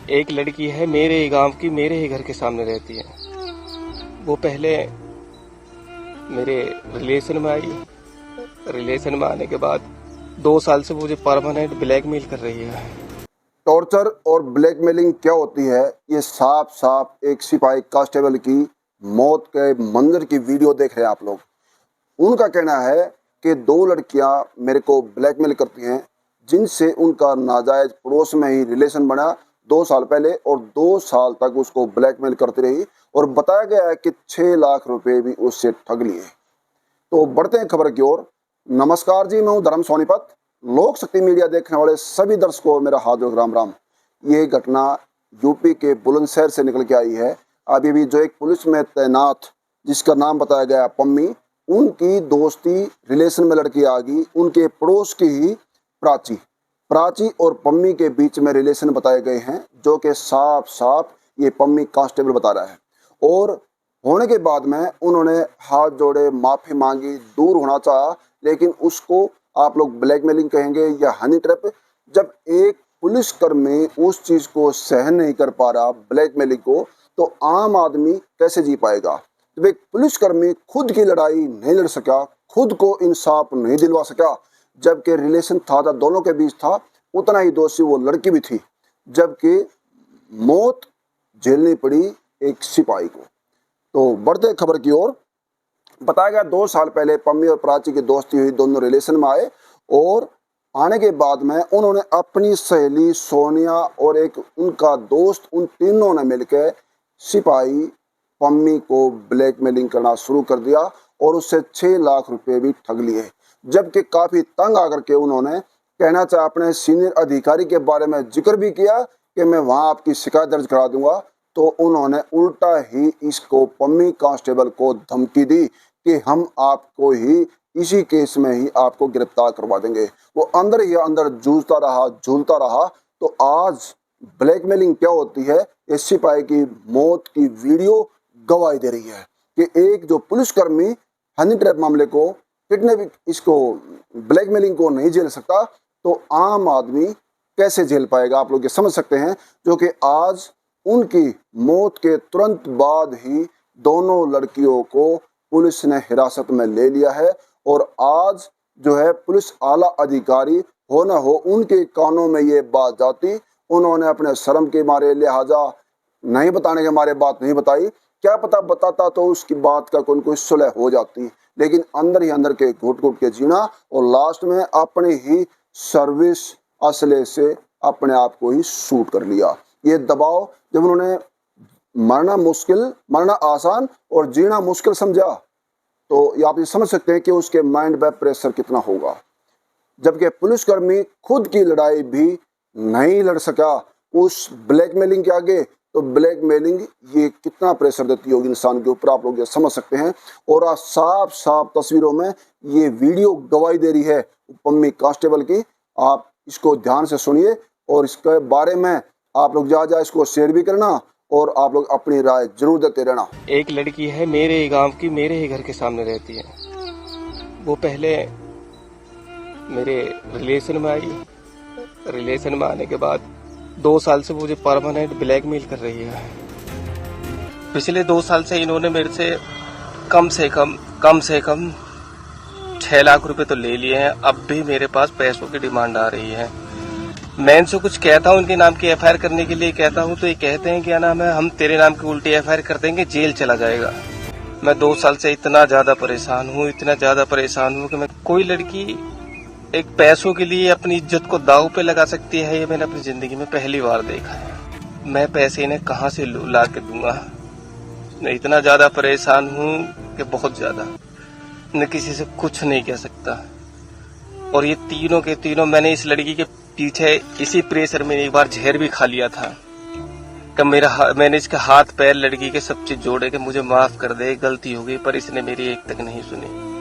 एक लड़की है मेरे ही गांव की, मेरे ही घर के सामने रहती है। वो पहले मेरे रिलेशन में आई। रिलेशन में आने के बाद 2 साल से मुझे परमानेंट ब्लैकमेल कर रही है। टॉर्चर और ब्लैकमेलिंग क्या होती है, ये साफ साफ एक सिपाही कांस्टेबल की मौत के मंजर की वीडियो देख रहे हैं आप लोग। उनका कहना है कि 2 लड़कियां मेरे को ब्लैकमेल करती हैं, जिनसे उनका नाजायज पड़ोस में ही रिलेशन बना 2 साल पहले, और 2 साल तक उसको ब्लैकमेल करती रही, और बताया गया है कि 6 लाख रुपए भी उससे ठग लिए। तो बढ़ते हैं खबर की ओर। नमस्कार जी, मैं हूं धर्म सोनीपत। लोक शक्ति मीडिया देखने वाले सभी दर्शकों मेरा हार्दिक राम राम। ये घटना यूपी के बुलंदशहर से निकल के आई है। अभी भी जो एक पुलिस में तैनात, जिसका नाम बताया गया पम्मी, उनकी दोस्ती रिलेशन में लड़की आ गई। उनके पड़ोस की ही प्राची और पम्मी के बीच में रिलेशन बताए गए हैं, जो कि साफ साफ ये पम्मी कांस्टेबल बता रहा है। और होने के बाद में उन्होंने हाथ जोड़े, माफी मांगी, दूर होना चाहा, लेकिन उसको आप लोग ब्लैकमेलिंग कहेंगे या हनी ट्रैप। जब एक पुलिसकर्मी उस चीज को सहन नहीं कर पा रहा, ब्लैकमेलिंग को, तो आम आदमी कैसे जी पाएगा। जब एक पुलिसकर्मी खुद की लड़ाई नहीं लड़ सका, खुद को इंसाफ नहीं दिलवा सका, जबकि रिलेशन था दोनों के बीच था, उतना ही दोषी वो लड़की भी थी, जबकि मौत झेलनी पड़ी एक सिपाही को। तो बढ़ते खबर की ओर। बताया गया 2 साल पहले पम्मी और प्राची की दोस्ती हुई, दोनों रिलेशन में आए, और आने के बाद में उन्होंने अपनी सहेली सोनिया और एक उनका दोस्त, उन तीनों ने मिलकर सिपाही पम्मी को ब्लैकमेलिंग करना शुरू कर दिया, और उससे 6 लाख रुपए भी ठग लिए। जबकि काफी तंग आकर के उन्होंने कहना चाहा अपने सीनियर अधिकारी के बारे में जिक्र भी किया कि मैं वहां आपकी शिकायत दर्ज करा दूंगा। तो उन्होंने उल्टा ही इसको पम्मी कांस्टेबल को धमकी दी कि हम आपको ही इसी केस में ही आपको गिरफ्तार करवा देंगे। वो अंदर ही अंदर जूझता रहा, झूलता रहा। तो आज ब्लैकमेलिंग क्या होती है, इस सिपाही की मौत की वीडियो गवाही दे रही है कि एक जो पुलिसकर्मी हनी ट्रैप मामले को, किडनैपिंग, इसको ब्लैकमेलिंग को नहीं झेल सकता, तो आम आदमी कैसे झेल पाएगा। आप लोग ये समझ सकते हैं। जो कि आज उनकी मौत के तुरंत बाद ही दोनों लड़कियों को पुलिस ने हिरासत में ले लिया है, और आज जो है पुलिस आला अधिकारी हो ना हो, उनके कानों में ये बात जाती, उन्होंने अपने शर्म के मारे, लिहाजा नहीं बताने के मारे बात नहीं बताई। क्या पता बताता तो उसकी बात का कोई सुलह हो जाती, लेकिन अंदर ही अंदर के घुट घुट के जीना, और लास्ट में अपने ही सर्विस असले से अपने आप को ही शूट कर लिया। ये दबाव जब उन्होंने मरना आसान और जीना मुश्किल समझा, तो ये आप ये समझ सकते हैं कि उसके माइंड पे प्रेशर कितना होगा। जबकि पुलिसकर्मी खुद की लड़ाई भी नहीं लड़ सका उस ब्लैकमेलिंग के आगे, तो ब्लैकमेलिंग ये कितना प्रेशर देती होगी इंसान के ऊपर, आप लोग ये समझ सकते हैं। और आज साफ साफ तस्वीरों में ये वीडियो गवाही दे रही है पम्मी कांस्टेबल की। आप इसको ध्यान से सुनिए, और इसके बारे में आप लोग जा इसको शेयर भी करना, और आप लोग अपनी राय जरूर देते रहना। एक लड़की है मेरे ही गांव की, मेरे ही घर के सामने रहती है। वो पहले मेरे रिलेशन में आई। रिलेशन में आने के बाद 2 साल से मुझे परमानेंट ब्लैकमेल कर रही है। पिछले 2 साल से इन्होंने मेरे से कम से कम 6 लाख रुपए तो ले लिए हैं। अब भी मेरे पास पैसों की डिमांड आ रही है। मैं इनसे कुछ कहता हूँ, इनके नाम की एफआईआर करने के लिए कहता हूँ, तो ये कहते हैं क्या नाम है, हम तेरे नाम की उल्टी एफआईआर कर देंगे, जेल चला जाएगा। मैं 2 साल से इतना ज्यादा परेशान हूँ कि मैं, कोई लड़की एक पैसों के लिए अपनी इज्जत को दांव पे लगा सकती है, ये मैंने अपनी जिंदगी में पहली बार देखा है। मैं पैसे इन्हें कहाँ से ला के दूंगा। मैं इतना ज्यादा परेशान हूँ कि बहुत ज्यादा, मैं किसी से कुछ नहीं कह सकता। और ये तीनों के तीनों, मैंने इस लड़की के पीछे इसी प्रेशर में एक बार जहर भी खा लिया था कि मैंने इसके हाथ पैर लड़की के सब चीज जोड़े कि मुझे माफ कर दे, गलती हो गई, पर इसने मेरी एक तक नहीं सुनी।